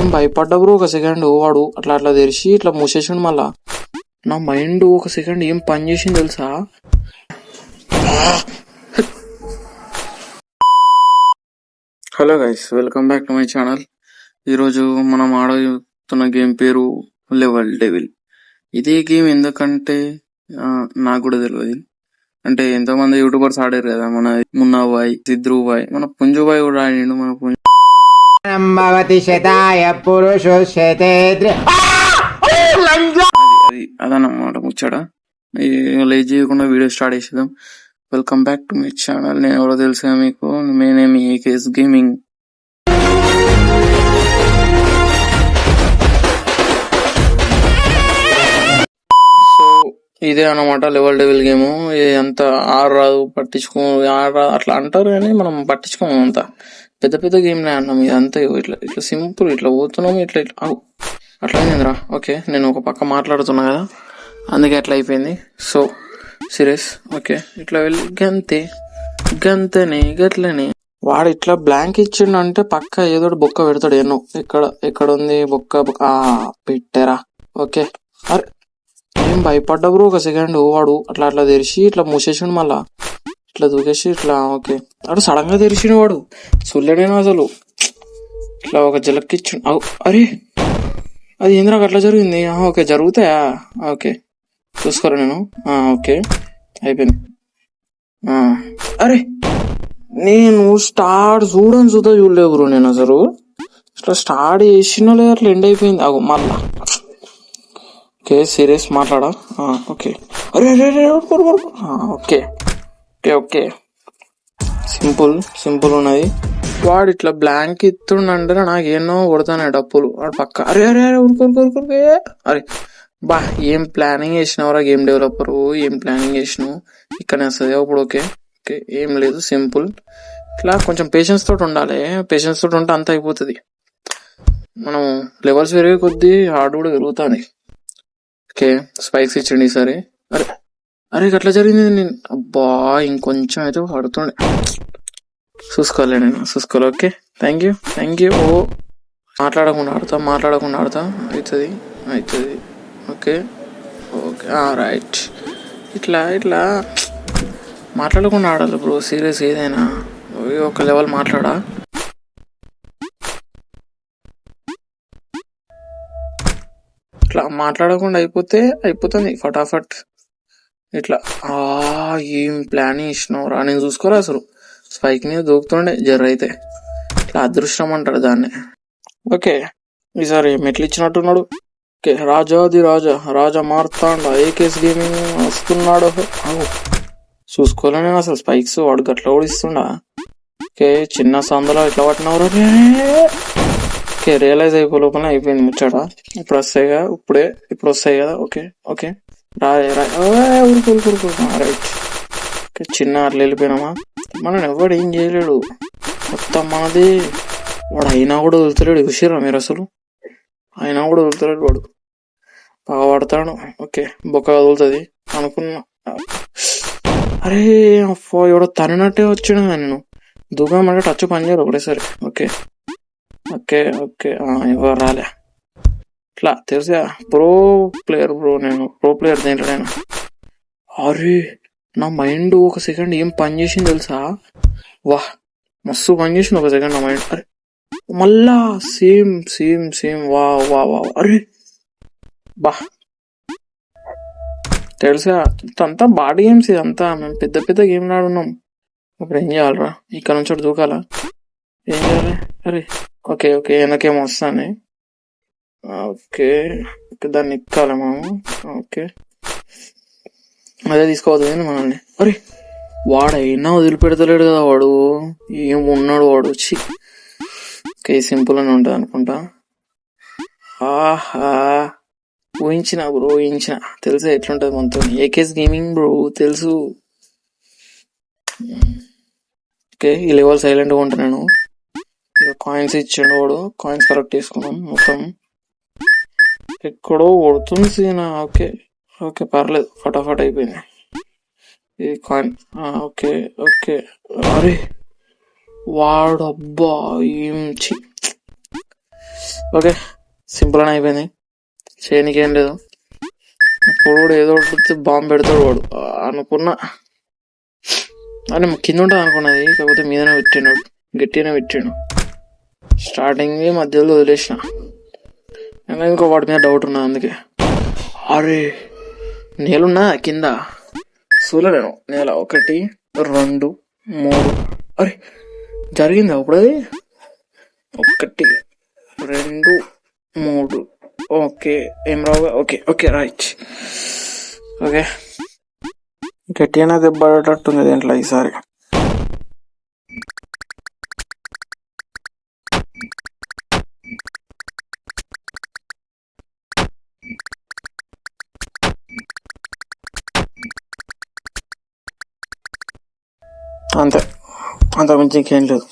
నేను భయపడ్డా బ్రో. ఒక సెకండ్ వాడు అట్లా అట్లా తెరిచి ఇట్లా మూసేసిండు. మళ్ళా నా మైండ్ ఒక సెకండ్ ఏం పని చేసింది తెలుసా? Hello guys, welcome back to my channel. ఈరోజు మనం ఆడుతున్న గేమ్ పేరు లెవెల్ డెవిల్. ఇదే గేమ్ ఎందుకంటే నాకు కూడా తెలియదు. అంటే ఎంతో మంది యూట్యూబర్స్ ఆడారు కదా, మన మున్నాబాయ్, సిద్రుబాయ్, మన పుంజుబాయ్ కూడా ఆడిండు. మన అదన్నమాట ముచ్చట. లేట్ చేయకుండా వీడియో స్టార్ట్ చేసేద్దాం. Welcome back to my channel. నేను ఎవరో తెలుసా మీకు? నేనేం ఏకేఎస్ గేమింగ్. సో ఇదే అన్నమాట లెవెల్ డెవిల్ గేమ్. అంత రాదు, ఆడరాదు అట్లా అంటారు కానీ మనం పట్టించుకోము. అంత పెద్ద పెద్ద గేమ్లే అన్నాం. ఇదంతా ఇట్లా ఇట్లా సింపుల్, ఇట్లా పోతున్నాము, ఇట్లా ఇట్లా అట్లా అయిందిరా. ఓకే, నేను ఒక పక్క మాట్లాడుతున్నా కదా, అందుకే అట్లా అయిపోయింది. So serious. ఓకే, ఇట్లా వెళ్ళి గంతనే గట్లనే వాడు ఇట్లా బ్లాంక్ ఇచ్చిండు అంటే పక్క ఏదో బొక్క పెడతాడు. ఎన్నో ఎక్కడ ఉంది బొక్క పెట్టారా? ఓకే, అరే ఏం భయపడ్డా బ్రో. ఒక సెకండ్ వాడు అట్లా అట్లా తెరిచి ఇట్లా మూసేసిండు. మళ్ళా ఇట్లా దూకేసి ఇట్లా. ఓకే, అడు సడన్ గా తెరిచిండు వాడు. చూడలేడేనా అసలు. ఇట్లా ఒక జలక్కిచ్చిండు. అరే అది ఏంద్రా అట్లా జరిగింది? ఓకే, జరుగుతాయా? ఓకే, చూసుకోరా నేను. ఓకే, అయిపోయింది. అరే నేను స్టార్ట్ చూడలేదు బ్రో. నేను అసలు ఇట్లా స్టార్ట్ చేసినా లేదా అట్లా ఎండ్ అయిపోయింది. మళ్ళా ఓకే, సీరియస్ మాట్లాడా. ఓకే, అరే అరే ఓకే ఓకే ఓకే సింపుల్ ఉన్నది. వాడు ఇట్లా బ్లాంక్ ఇస్తుండంటే నాకు ఎన్నో కొడతానే డప్పులు వాడు పక్క. అరే అరే అరే ఊరుకోరుకోరుకోరుకే. అరే బా, ఏం ప్లానింగ్ చేసినావురా గేమ్ డెవలపర్, ఏం ప్లానింగ్ చేసినావు? ఇక్కడనే వస్తుంది అప్పుడు. ఓకే ఓకే, ఏం లేదు, సింపుల్. ఇట్లా కొంచెం పేషెన్స్ తోటి ఉండాలి. పేషెన్స్ తోటి ఉంటే అంత అయిపోతుంది. మనం లెవెల్స్ పెరిగే కొద్దీ హార్డ్ కూడా పెరుగుతాయి. ఓకే, స్పైక్స్ ఇచ్చండి ఈసారి. అరే అరే అట్లా జరిగింది. నేను అబ్బా ఇంకొంచెం అయితే పడుతుండే. చూసుకోలే చూసుకోలే. Okay, thank you. ఓ మాట్లాడకుండా ఆడతా. అవుతుంది. Okay okay, right. ఇట్లా మాట్లాడకుండా ఆడాలి బ్రో. సీరియస్ ఏదైనా ఒక లెవెల్ మాట్లాడా. ఇట్లా మాట్లాడకుండా అయిపోతుంది ఫటాఫట్. ఇట్లా ఏం ప్లాన్ ఇచ్చినావురా? నేను చూసుకోరా అసలు. స్పైక్ మీద దూకుతుండే జర్ర అయితే. ఇట్లా అదృష్టం అంటారు దాన్ని. ఓకే, ఈసారి మెట్లు ఇచ్చినట్టున్నాడు. ఓకే, రాజా మార్తాండ ఏకేఎస్ గేమింగ్ వస్తున్నాడు. చూసుకోలే నేను అసలు. స్పైక్స్ వాడు గట్ల ఓడిస్తుండా. ఓకే, చిన్న సందులో ఇట్లా పట్టినవరా. ఓకే, రియలైజ్ అయిపో లోపల అయిపోయింది ముచ్చట. ఇప్పుడు వస్తాయి కదా. ఓకే ఓకే, ఊరుకు. రైట్. చిన్న అట్లా వెళ్ళిపోయినామా. మనం ఎవడు ఏం చేయలేడు, మొత్తం మనది. వాడు అయినా కూడా వదులుతలేడు. చూసిర్రా మీరు అసలు? అయినా కూడా వదులుతలేడు వాడు. బాగా పడతాడు. ఓకే, బొక్క వదులుతుంది అనుకున్నా. అరే అప్పో, ఎవడో తనినట్టే వచ్చాడు. నేను దూకమంటే టచ్ పని చేయరు ఒకటేసారి. ఓకే ఓకే ఓకే, ఎవరు రాలే. ఇట్లా తెలుసా, ప్రో ప్లేయర్ బ్రో. నేను ప్రో ప్లేయర్ దేంట్లోనైనా. అరే నా మైండ్ ఒక సెకండ్ ఏం పని చేసింది తెలుసా? వాహ్, మస్తు పని చేసింది ఒక సెకండ్ నా మైండ్. అరే మళ్ళా సేమ్ వా. అరే బా, తెలుసా అంతా బాడీ గేమ్స్ ఇదంతా. మేము పెద్ద గేమ్ ఆడున్నాం. ఇప్పుడు ఏం చేయాలరా? ఇక్కడ నుంచి దూకాలా? ఏం చేయాలి? అరే ఓకే వెనకేమో వస్తానే. ఓకే, దాన్ని ఎక్కాలి మేము. ఓకే, అదే తీసుకోవద్దు మనల్ని. అరే వాడైనా వదిలిపెడతలేడు కదా వాడు. ఏమున్నాడు వాడు వచ్చి. ఓకే, సింపుల్ అని ఉంటుంది అనుకుంటా. ఊహించిన తెలుసా ఎట్లుంటది మనతో. ఏకేఎస్ గేమింగ్ బ్రో తెలుసు. ఓకే, ఈ లెవెల్ సైలెంట్ గా ఉంటా నేను. కాయిన్స్ ఇచ్చాడు వాడు. కాయిన్స్ కలెక్ట్ చేసుకున్నాం మొత్తం. ఎక్కడో కొడుతుంది సీనా. ఓకే పర్లేదు, ఫటాఫట్ అయిపోయింది ఈ కాయిన్. ఓకే అరే వాడు అబ్బా ఏం ఓకే, సింపుల్ అని అయిపోయింది, చేయనికి ఏం లేదు. ఇప్పుడు కూడా ఏదో ఒకటి బాంబు పెడతాడు వాడు అనుకున్నా, అని కింద ఉంటుంది అనుకున్నది, కాకపోతే మీదనే పెట్టిండు, గట్టిగానే పెట్టిండు. స్టార్టింగ్ మధ్యలో వదిలేసిన, ఇంకో వాడి మీద డౌట్ ఉన్నది అందుకే. అరే నేలున్నా కింద చూడలేను, నేల 1 2 3. అరే జరిగిందా అప్పుడు అది? 1 2 3. ఓకే ఏం రావుగా. Okay okay right. ఓకే గట్టిగానే దెబ్బడేటట్టుంది దీంట్లో ఈసారి. అంతే, అంతకుమించి ఇంకేం లేదు.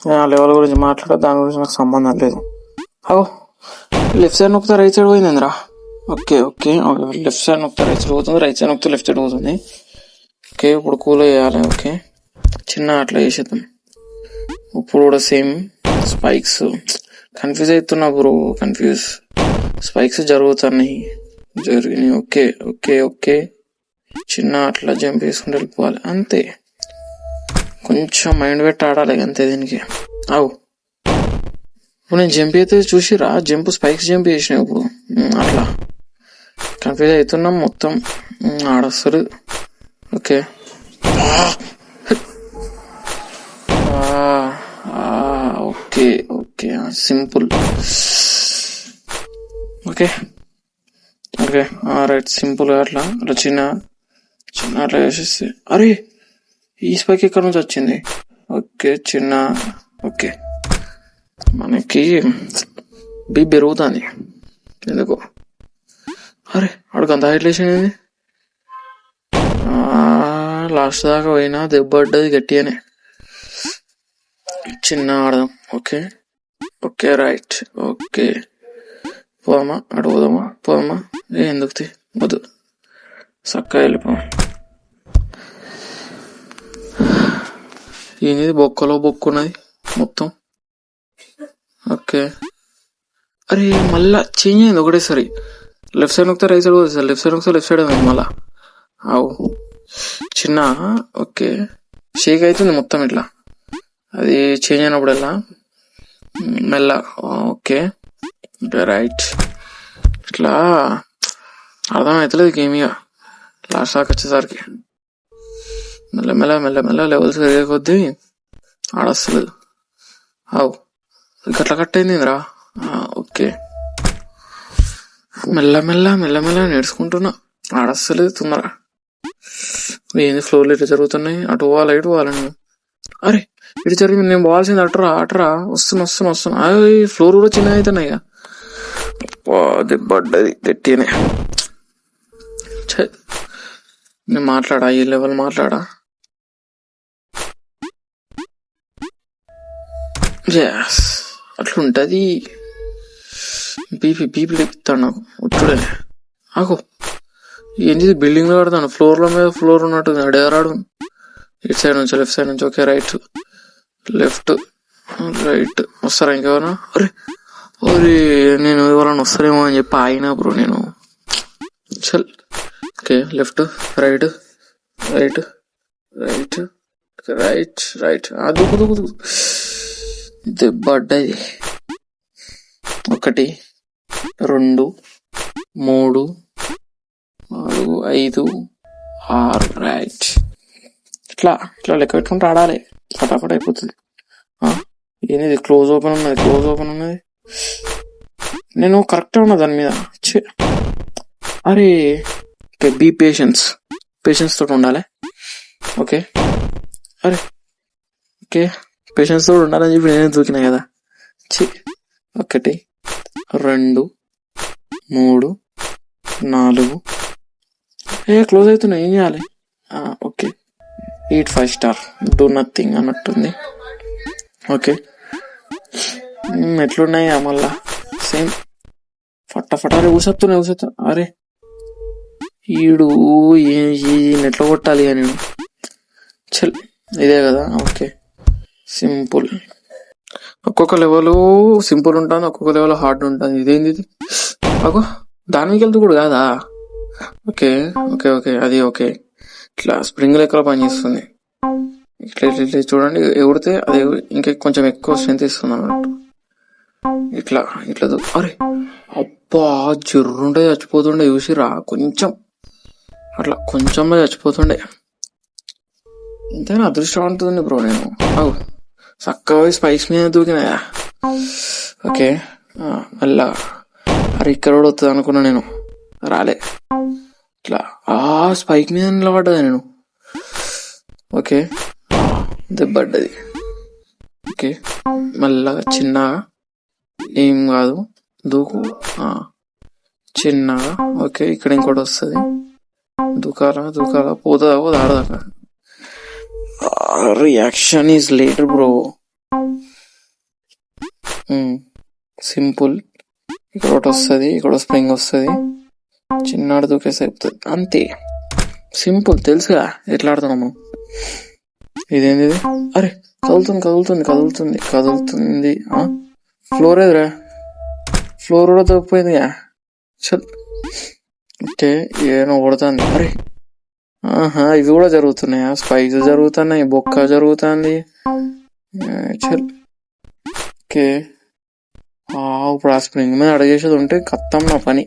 ఆ లెవెల్ గురించి మాట్లాడ, దాని గురించి నాకు సంబంధం లేదు. అగో లెఫ్ట్ సైడ్ నొక్కితే రైట్ సైడ్ పోయిందిరా. ఓకే ఓకే లెఫ్ట్ సైడ్ నొక్కితే రైట్ సైడ్ పోతుంది, రైట్ సైడ్ నొక్కితే లెఫ్ట్ సైడ్ పోతుంది. ఓకే ఇప్పుడు కూల్ చేయాలి. ఓకే చిన్న అట్లా చేసేద్దాం. ఇప్పుడు కూడా సేమ్ స్పైక్స్. కన్ఫ్యూజ్ అవుతున్నా బ్రో, స్పైక్స్ జరిగినాయి. ఓకే ఓకే ఓకే చిన్న అట్లా జంప్ వేసుకుంటూ వెళ్ళిపోవాలి అంతే. కొంచెం మైండ్ పెట్టి ఆడాలి అంతే దీనికి. అవు ఇప్పుడు నేను జంప్ అయితే చూసిరా, స్పైక్స్ జంప్ చేసిన. ఇప్పుడు అట్లా కన్ఫ్యూజ్ అవుతున్నాం మొత్తం, ఆడొస్తారు. Okay okay okay simple. Okay okay right, simple అట్లా అట్లా చిన్న అట్లా చేసేస్తే. అరే ఈ స్పైక్ ఎక్కడ నుంచి వచ్చింది? ఓకే చిన్న. ఓకే మనకి బీ పెరుగుతుంది ఎందుకు. అరే అడుగు అంత హైట్ లేచింది, లాస్ట్ దాకా పోయినా దెబ్బడ్డది గట్టిగానే. చిన్న ఆడదాం. Okay okay right. ఓకే పోదామా, అటు పోదామా ఎందుకు వద్దు, చక్కగా వెళ్ళిపోదాం. ఇది బొక్కలో బొక్కున్నది మొత్తం. ఓకే అరే మళ్ళా చేంజ్ అయింది ఒకటేసారి. లెఫ్ట్ సైడ్ నొక్కితే రైట్ సైడ్ పోతుంది సార్, లెఫ్ట్ సైడ్ నొక్కితే లెఫ్ట్ సైడ్ అయింది మళ్ళా. అవు చిన్న. ఓకే షేక్ అవుతుంది మొత్తం ఇట్లా, అది చేంజ్ అయినప్పుడల్లా మెల్ల. Okay right. ఇట్లా అర్థం అవుతలేదు గేమ్ ఇక లాస్ట్ దాకా వచ్చేసరికి. మెల్ల లెవెల్స్ పెరిగే కొద్దీ ఆడొస్తలేదు. అవు గట్ల కట్టయింది రా. ఓకే మెల్ల నేర్చుకుంటున్నా, ఆడొస్తలేదు తొందర. ఏంది ఫ్లోర్లు ఇట్లా జరుగుతున్నాయి, అటు పోవాలి ఇటు పోవాలి నేను. అరే ఇటు జరిగింది, నేను పోవాల్సింది అటురా వస్తున్నా. అవి ఫ్లోర్ కూడా చిన్న అవుతున్నాయి ఇక. దెబ్బడ్డది గట్టిగానే. నేను మాట్లాడా ఈ లెవెల్ మాట్లాడా. అట్లుంటది. బీపీ లెక్కుతాడు నాకు ఉట్టుడే. ఆగో ఏంటి బిల్డింగ్ లో కడతాను, మీద ఫ్లోర్ ఉన్నట్టుంది. అడేరాడు ఇటు సైడ్ నుంచి లెఫ్ట్ సైడ్ నుంచి. ఓకే రైట్ వస్తారా ఇంకెవరన్నా? అరే నేను ఎవరన్నా వస్తారేమో అని చెప్పి ఆగినా బ్రో నేను. చల్ ఓకే లెఫ్ట్ రైట్ దూకు దెబ్బడ్డది. 1 2 3 4 5 6 రైట్. ఇట్లా లెక్క పెట్టుకుంటూ ఆడాలి, ఫటాఫట్ అయిపోతుంది. ఏంది క్లోజ్ ఓపెన్ ఉన్నది. నేను కరెక్ట్గా ఉన్నా దాని మీద. అరే ఓకే బీ పేషెన్స్ తోటి ఉండాలి. ఓకే అరే ఓకే పేషెన్స్ తోటి ఉండాలని చెప్పి నేనే దూకినా కదా. 1 2 3 4 క్లోజ్ అవుతున్నాయి, ఏం చేయాలి? Okay eat 5 star do nothing అన్నట్టుంది. ఓకే ఎట్లున్నాయి మళ్ళా సేమ్ ఫటాఫటారే ఊసెత్తున్నా. అరే ఈడు ఎట్లా కొట్టాలి అని నేను. చల్ ఇదే కదా. Okay simple. ఒక్కొక్క లెవెల్ సింపుల్ ఉంటుంది, ఒక్కొక్క లెవెల్ హార్డ్ ఉంటుంది. ఇదేంది ఇది? అగో దాని మీకు వెళ్తూ కూడా కాదా? ఓకే ఓకే ఓకే, అది ఓకే. ఇట్లా స్ప్రింగ్ లెక్కలో పనిచేస్తుంది. ఇట్లా ఇట్లా ఇట్లా చూడండి, ఎగుడితే అది ఇంకా కొంచెం ఎక్కువ స్ట్రెంత్ ఇస్తుంది అన్నట్టు. ఇట్లా ఇట్లా అరే అబ్బా, జర్రుంటే చచ్చిపోతుండే చూసిరా, కొంచెం అట్లా కొంచెంలో చచ్చిపోతుండే. ఎంతైనా అదృష్టవంతుంది బ్రో నేను. అవు చక్కగా స్పైక్స్ మీద దూకినాయా. ఓకే మళ్ళా అరే ఇక్కడ కూడా వస్తుంది అనుకున్నా నేను, రాలే. ఇట్లా స్పైక్ మీద నిలబడ్డదా నేను. ఓకే దెబ్బడ్డది. ఓకే మళ్ళా చిన్నగా, ఏం కాదు దూకు చిన్నగా. ఓకే ఇక్కడ ఇంకోటి వస్తుంది, దూకాలా దూకాలా, పోతుందా పోదా ఆడదాకా. Reaction is later bro. Simple. ఇక్కడ ఒకటి వస్తుంది, ఇక్కడ స్ప్రింగ్ వస్తుంది, చిన్నాడు దూకేసి అయిపోతుంది అంతే. సింపుల్, తెలుసుగా ఎట్లా ఆడుతున్నాం మనం. ఇదేంది ఇది? అరే కదులుతుంది కదులుతుంది కదులుతుంది కదులుతుంది. ఫ్లోర్ ఎదురా, ఫ్లోర్ కూడా తప్పిపోయిందిగా. చల్ ఓకే ఏమో కొడుతుంది. అరే ఇవి కూడా జరుగుతున్నాయా? స్పైక్స్ జరుగుతున్నాయి, బొక్క జరుగుతుంది. చల్ ఓకే ఇప్పుడు ఆ స్ప్రింగ్ మీద అడిగేసేది ఉంటే కత్తం నా పని.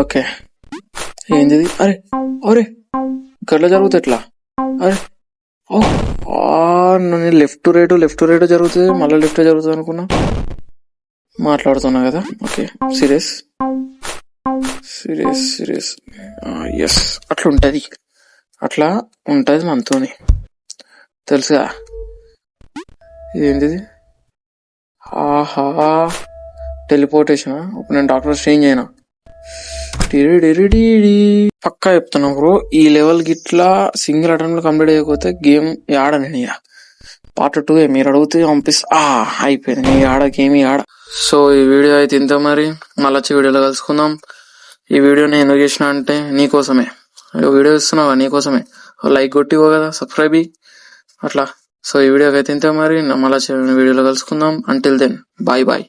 ఓకే ఏంది? అరే అరే గట్లా జరుగుతుంది ఎట్లా? అరే నేను లెఫ్ట్ టు రైట్ జరుగుతుంది, మళ్ళీ లెఫ్ట్ జరుగుతుంది అనుకున్నా. మాట్లాడుతున్నా కదా. Okay serious serious serious yes, అట్లా ఉంటది మనతోని, తెలుసుగా. ఇదేంటిది? టెలిపోర్టేషన్. ఇప్పుడు నేను డాక్టర్ స్ట్రేంజ్ అయినా. పక్కా చెప్తున్నా బ్రో, ఈ లెవెల్ గిట్లా సింగిల్ అటెంప్ట్ లో కంప్లీట్ అయిపోతే గేమ్ ఆడనండి. పార్ట్ 2 మీరు అడిగితే పంపిస్తా. అయిపోయింది, నీ గేమ్ ఆడ. సో ఈ వీడియో అయితే ఇంత, మరి మళ్ళీ వచ్చి వీడియోలో కలుసుకుందాం. ఈ వీడియో నేను ఎందుకు చేసిన అంటే నీకోసమే. వీడియో ఇస్తున్నావా నీకోసమే, లైక్ కొట్టివో కదా, సబ్స్క్రైబ్ అట్లా. సో ఈ వీడియోకి అయితే ఇంత, మరి మళ్ళీ వచ్చి వీడియోలో కలుసుకుందాం. Until then bye bye.